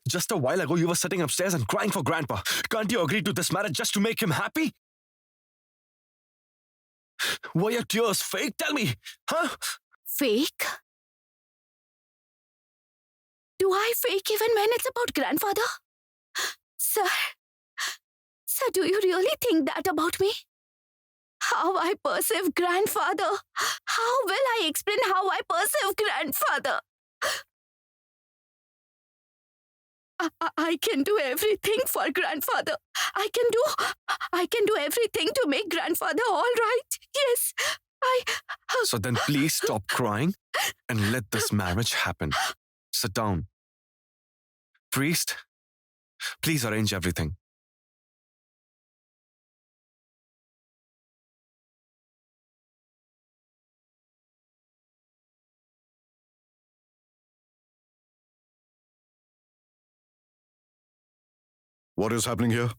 Just a while ago, you were sitting upstairs and crying for Grandpa. Can't you agree to this marriage just to make him happy? Were your tears fake? Tell me, huh? Fake? Do I fake even when it's about grandfather? Sir, do you really think that about me? How I perceive grandfather? How will I explain how I perceive grandfather? I can do everything for grandfather. I can do everything to make grandfather all right. Yes, So then please stop crying and let this marriage happen. Sit down. Priest, please arrange everything. What is happening here?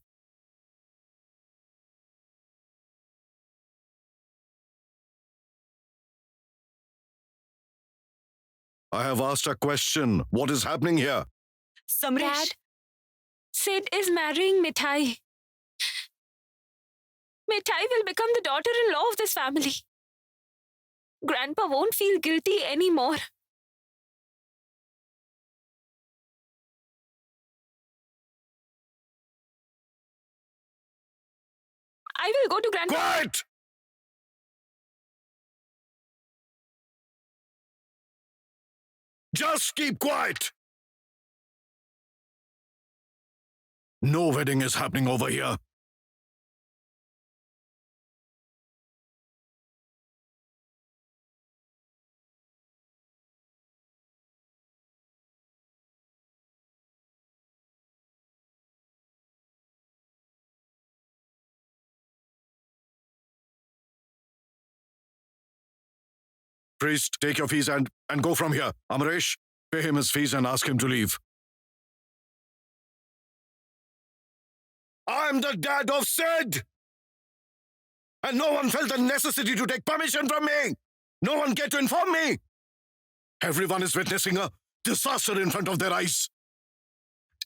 I have asked a question. What is happening here? Samresh. Dad, Sid is marrying Mithai. Mithai will become the daughter-in-law of this family. Grandpa won't feel guilty anymore. I will go to Grandpa. Quiet! Just keep quiet! No wedding is happening over here. Priest, take your fees and go from here. Amaresh, pay him his fees and ask him to leave. I'm the dad of Sid! And no one felt the necessity to take permission from me! No one cared to inform me! Everyone is witnessing a disaster in front of their eyes.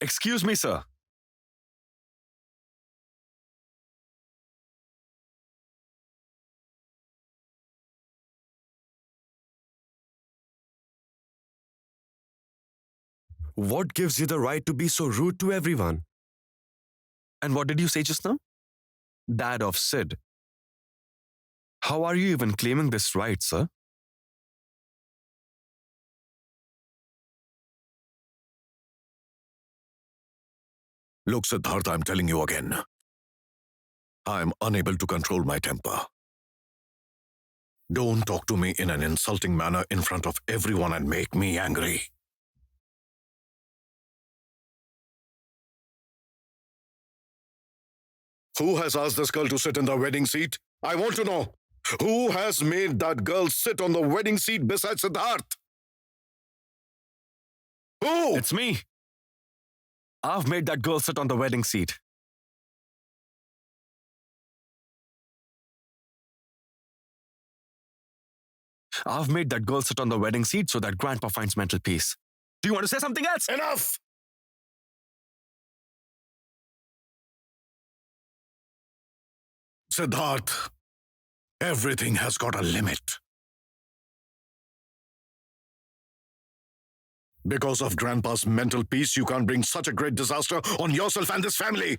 Excuse me, sir. What gives you the right to be so rude to everyone? And what did you say just now? Dad of Sid. How are you even claiming this right, sir? Look, Siddharth, I'm telling you again. I'm unable to control my temper. Don't talk to me in an insulting manner in front of everyone and make me angry. Who has asked this girl to sit in the wedding seat? I want to know. Who has made that girl sit on the wedding seat beside Siddharth? Who? It's me. I've made that girl sit on the wedding seat. I've made that girl sit on the wedding seat so that Grandpa finds mental peace. Do you want to say something else? Enough! Siddharth, everything has got a limit. Because of Grandpa's mental peace, you can't bring such a great disaster on yourself and this family.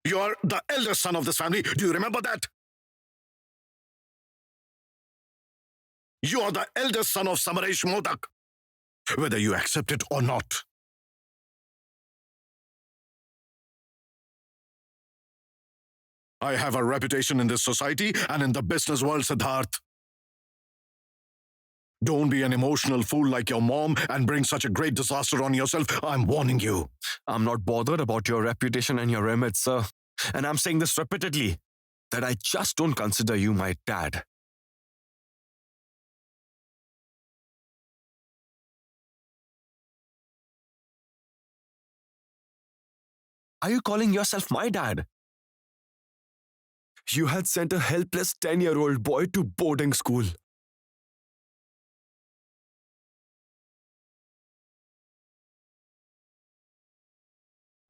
You are the eldest son of this family. Do you remember that? You are the eldest son of Samaresh Modak, whether you accept it or not. I have a reputation in this society and in the business world, Siddharth. Don't be an emotional fool like your mom and bring such a great disaster on yourself. I'm warning you. I'm not bothered about your reputation and your image, sir. And I'm saying this repeatedly, that I just don't consider you my dad. Are you calling yourself my dad? You had sent a helpless 10-year-old boy to boarding school.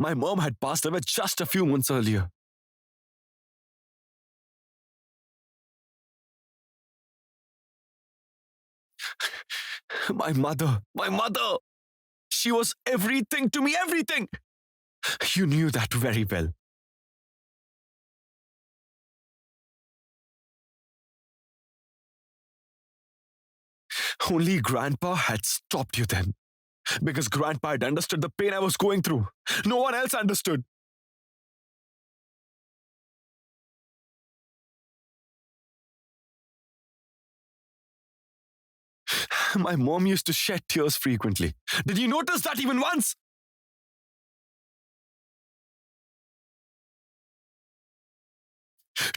My mom had passed away just a few months earlier. My mother, she was everything to me, everything. You knew that very well. Only Grandpa had stopped you then. Because Grandpa had understood the pain I was going through. No one else understood. My mom used to shed tears frequently. Did you notice that even once?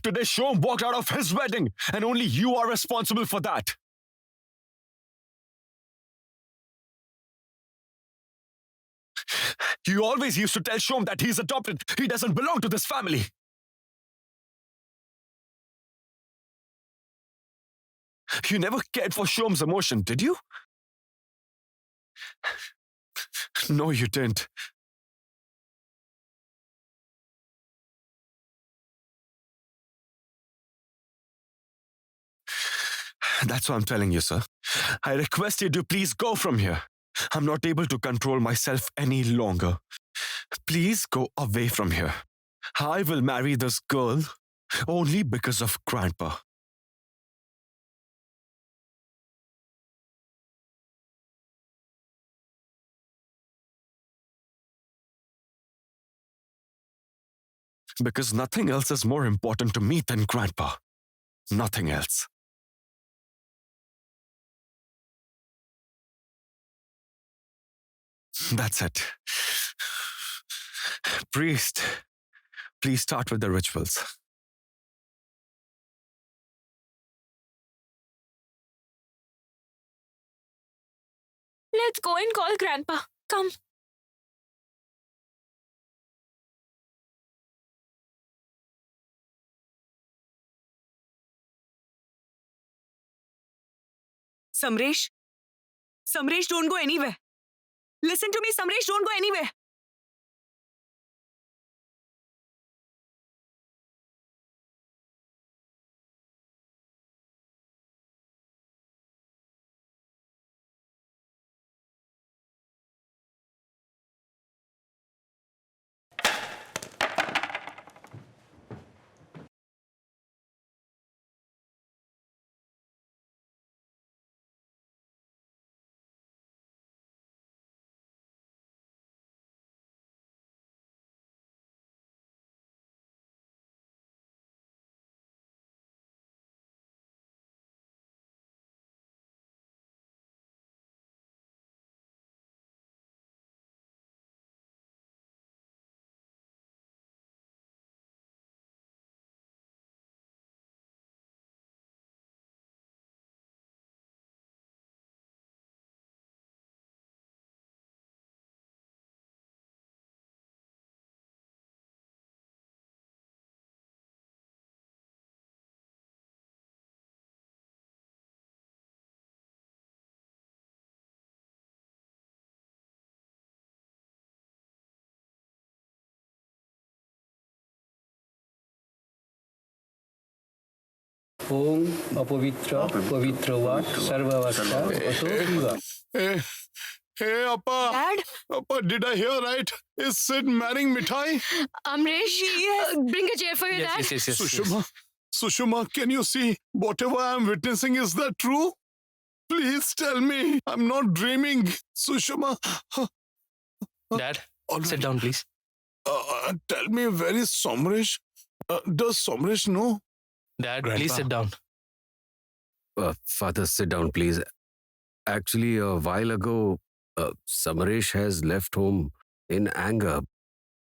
Today, Shom walked out of his wedding, and only you are responsible for that. You always used to tell Shom that he's adopted. He doesn't belong to this family. You never cared for Shom's emotion, did you? No, you didn't. That's why I'm telling you, sir. I request you to please go from here. I'm not able to control myself any longer. Please go away from here. I will marry this girl only because of Grandpa. Because nothing else is more important to me than Grandpa. Nothing else. That's it. Priest, please start with the rituals. Let's go and call Grandpa. Come. Samresh? Samresh, don't go anywhere. Listen to me, Samresh, don't go anywhere. ओम अपवित्र पवित्र वा सर्वावस्था अतो जीवा. Hey, Appa. Dad? Appa, did I hear right? Is Sid marrying Mithai? Amresh, bring a chair for your dad. Yes. Sushma, can you see? Whatever I'm witnessing, is that true? Please tell me. I'm not dreaming. Sushma. Dad, All sit right. down, please. Tell me, where is Somresh? Does Somresh know? Dad, Grandpa. please sit down. Father, sit down, please. Actually, a while ago, Samresh has left home in anger.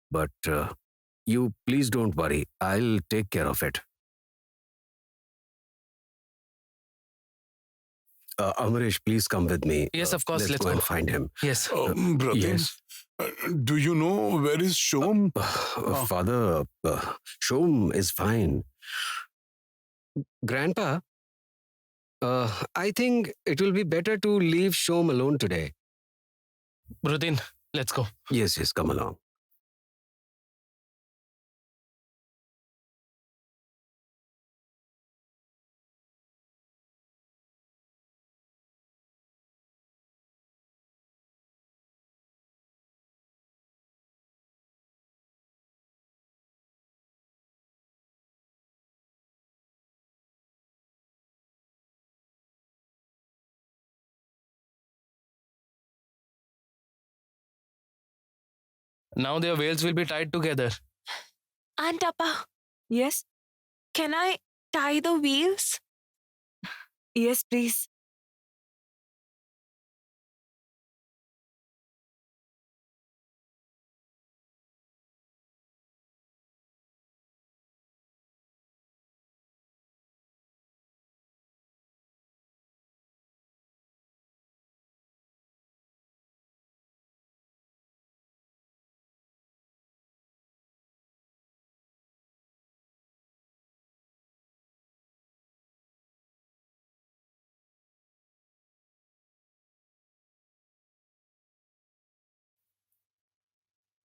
But you please don't worry. I'll take care of it. Amresh, please come with me. Yes, of course, let's go and go. find him. Yes. Brother, Yes. Do you know where is Shom? Father, Shom is fine. Grandpa, I think it will be better to leave Shom alone today. Rudin, let's go. Yes, come along. Now their veils will be tied together. Aunt Appa, Yes? can I tie the wheels? Yes, please.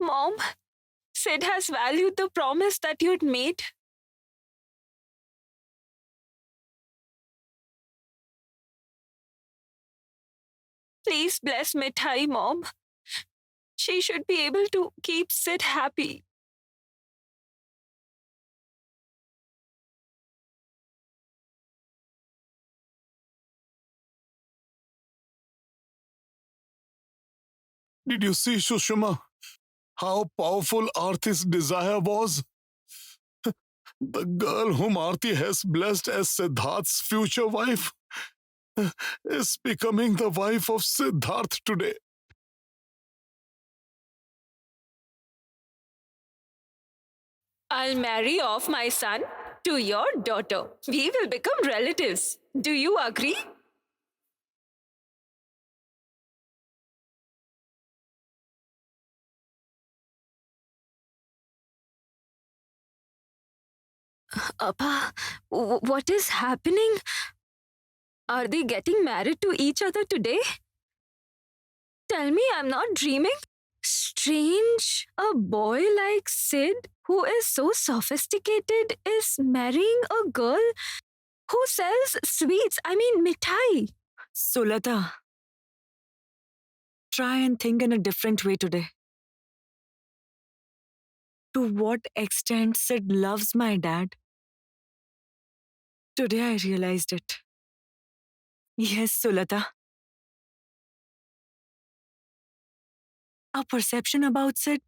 Mom, Sid has valued the promise that you'd made. Please bless Mithai, Mom. She should be able to keep Sid happy. Did you see, Sushma, how powerful Arti's desire was? The girl whom Arti has blessed as Siddharth's future wife is becoming the wife of Siddharth today. I'll marry off my son to your daughter. We will become relatives. Do you agree? Appa, what is happening? Are they getting married to each other today? Tell me I'm not dreaming. Strange, a boy like Sid, who is so sophisticated, is marrying a girl who sells sweets. I mean, mithai. Sulata, try and think in a different way today. To what extent Sid loves my dad? Today I realized it. Yes, Sulata. Our perception about Sid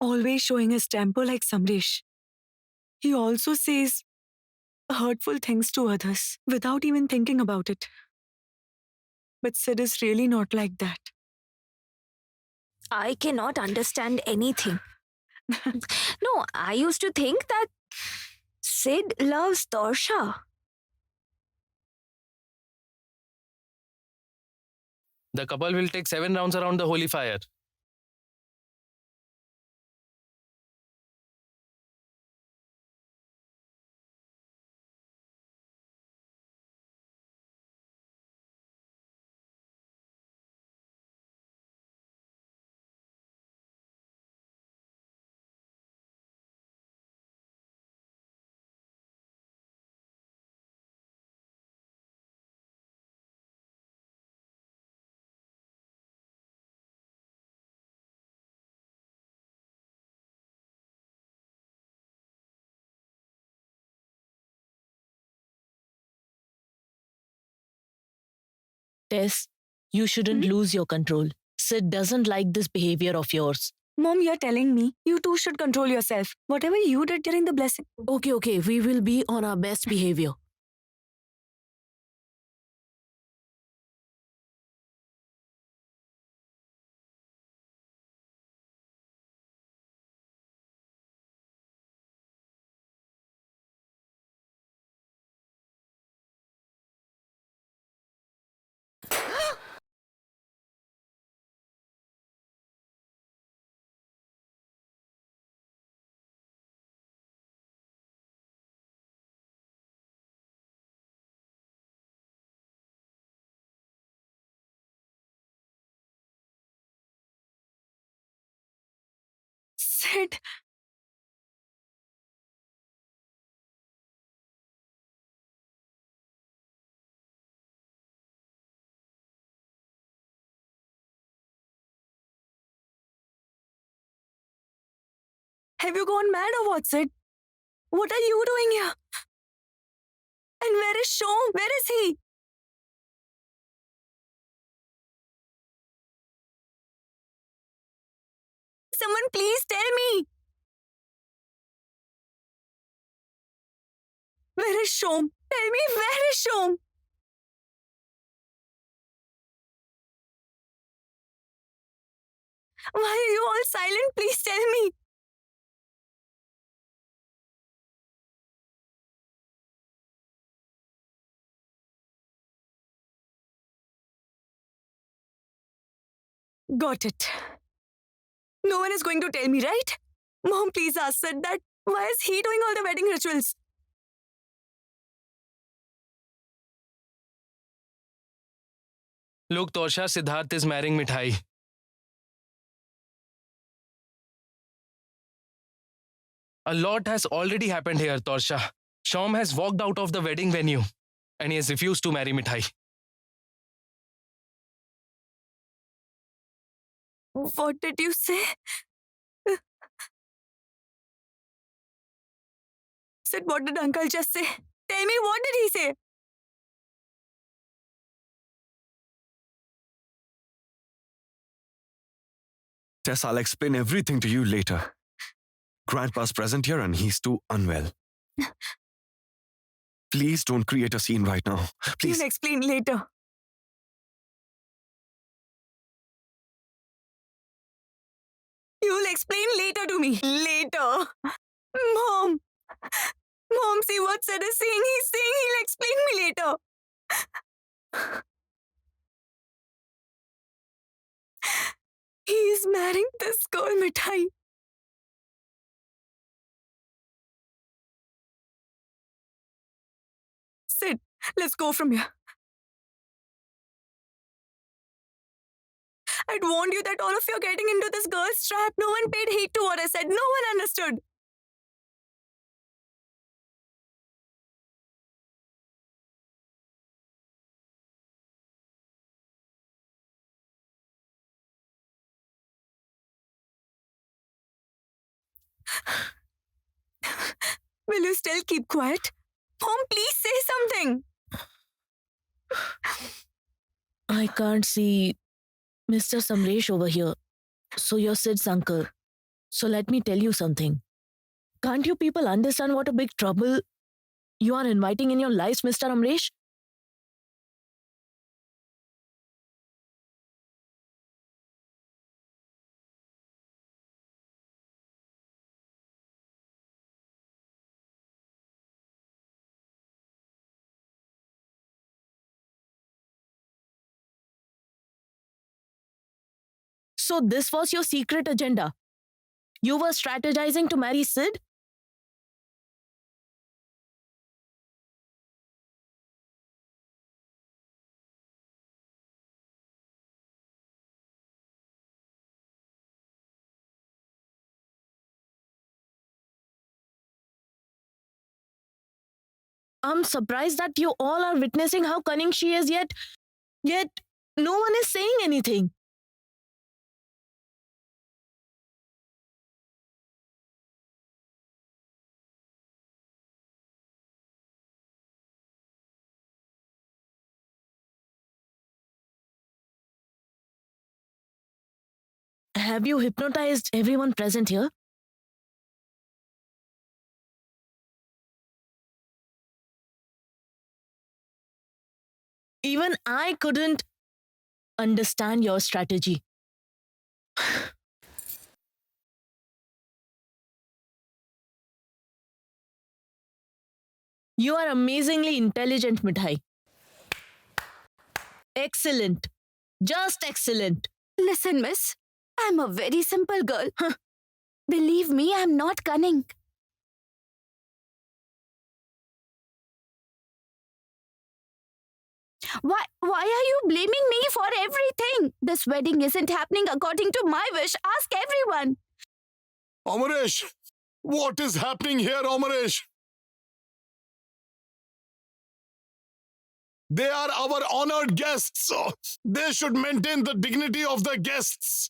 always showing his temper like Samresh. He also says hurtful things to others without even thinking about it. But Sid is really not like that. I cannot understand anything. No, I used to think that Sid loves Torsha. The couple will take 7 rounds around the holy fire. Tess, you shouldn't lose your control. Sid doesn't like this behavior of yours. Mom, you're telling me you too should control yourself. Whatever you did during the blessing. Okay, we will be on our best behavior. Sid. Have you gone mad or what, Sid? What are you doing here? And where is Shom? Where is he? Someone please tell me. Where is Shom? Tell me, where is Shom? Why are you all silent? Please tell me. Got it. No one is going to tell me, right? Mom, please ask Sid that. Why is he doing all the wedding rituals? Look, Torsha, Siddharth is marrying Mithai. A lot has already happened here, Torsha. Shom has walked out of the wedding venue and he has refused to marry Mithai. What did you say? Sid, what did Uncle just say? Tell me, what did he say? Tess, I'll explain everything to you later. Grandpa's present here and he's too unwell. Please don't create a scene right now. Please. You'll explain later. You'll explain later to me. Later. Mom. Mom, see what Sid is saying. He's saying he'll explain me later. He's marrying this girl, Mithai. Sid, let's go from here. I'd warned you that all of you are getting into this girl's trap. No one paid heed to what I said. No one understood. Will you still keep quiet? Mom, please say something. I can't see Mr. Samresh over here. So you're Sid's uncle. So let me tell you something. Can't you people understand what a big trouble you are inviting in your lives, Mr. Amresh? So this was your secret agenda. You were strategizing to marry Sid? I'm surprised that you all are witnessing how cunning she is, yet no one is saying anything. Have you hypnotized everyone present here? Even I couldn't understand your strategy. You are amazingly intelligent, Mithai. Excellent. Just excellent. Listen, miss, I'm a very simple girl. Believe me, I'm not cunning. Why are you blaming me for everything? This wedding isn't happening according to my wish. Ask everyone. Amaresh, what is happening here, Amaresh? They are our honored guests. They should maintain the dignity of the guests.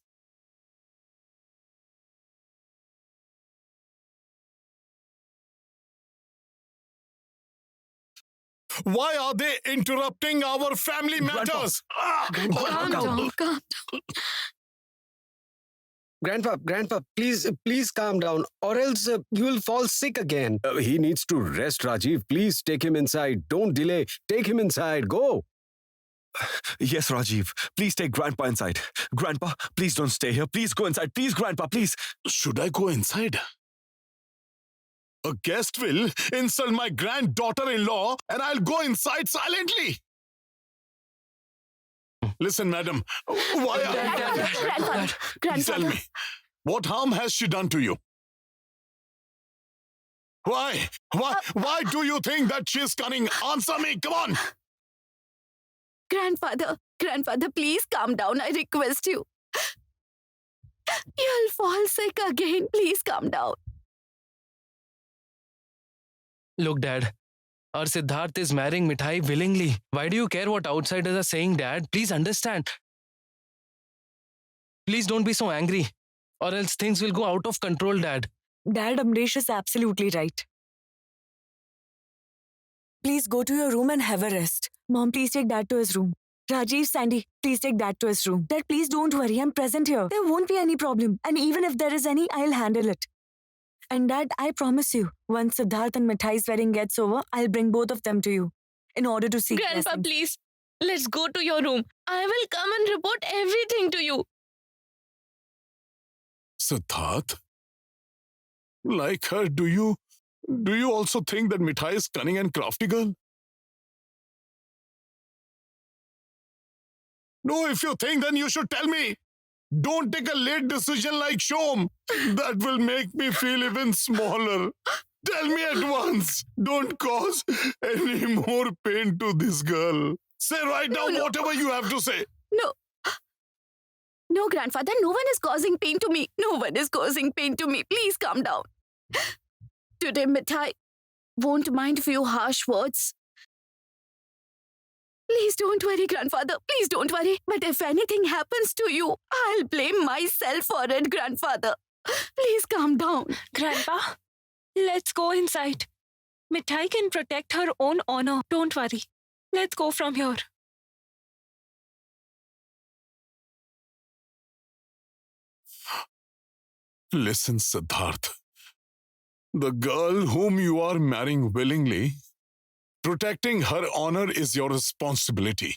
Why are they interrupting our family matters? Calm down, calm down. Grandpa, please calm down, or else you will fall sick again. He needs to rest, Rajiv. Please take him inside. Don't delay. Take him inside. Go. Yes, Rajiv. Please take Grandpa inside. Grandpa, please don't stay here. Please go inside. Please, Grandpa, please. Should I go inside? A guest will insult my granddaughter-in-law and I'll go inside silently. Listen, madam, why are Grandfather, Tell grandfather. me, what harm has she done to you? Why? Why do you think that she's cunning? Answer me, come on! Grandfather, please calm down. I request you. You'll fall sick again. Please calm down. Look, Dad, our Siddharth is marrying Mithai willingly. Why do you care what outsiders are saying, Dad? Please understand. Please don't be so angry, or else things will go out of control, Dad. Dad, Amresh is absolutely right. Please go to your room and have a rest. Mom, please take Dad to his room. Rajiv, Sandy, please take Dad to his room. Dad, please don't worry. I'm present here. There won't be any problem. And even if there is any, I'll handle it. And Dad, I promise you, once Siddharth and Mithai's wedding gets over, I'll bring both of them to you in order to seek Grandpa, blessings. please. Let's go to your room. I will come and report everything to you. Siddharth? Like her, do you also think that Mithai is cunning and crafty girl? No, if you think, then you should tell me. Don't take a late decision like Shom. That will make me feel even smaller. Tell me at once. Don't cause any more pain to this girl. Say right now whatever you have to say. No, grandfather, no one is causing pain to me. No one is causing pain to me. Please calm down. Today, Mithai won't mind few harsh words. Please don't worry, grandfather. Please don't worry. But if anything happens to you, I'll blame myself for it, grandfather. Please calm down. Grandpa, let's go inside. Mithai can protect her own honor. Don't worry. Let's go from here. Listen, Siddharth. The girl whom you are marrying willingly, protecting her honor is your responsibility.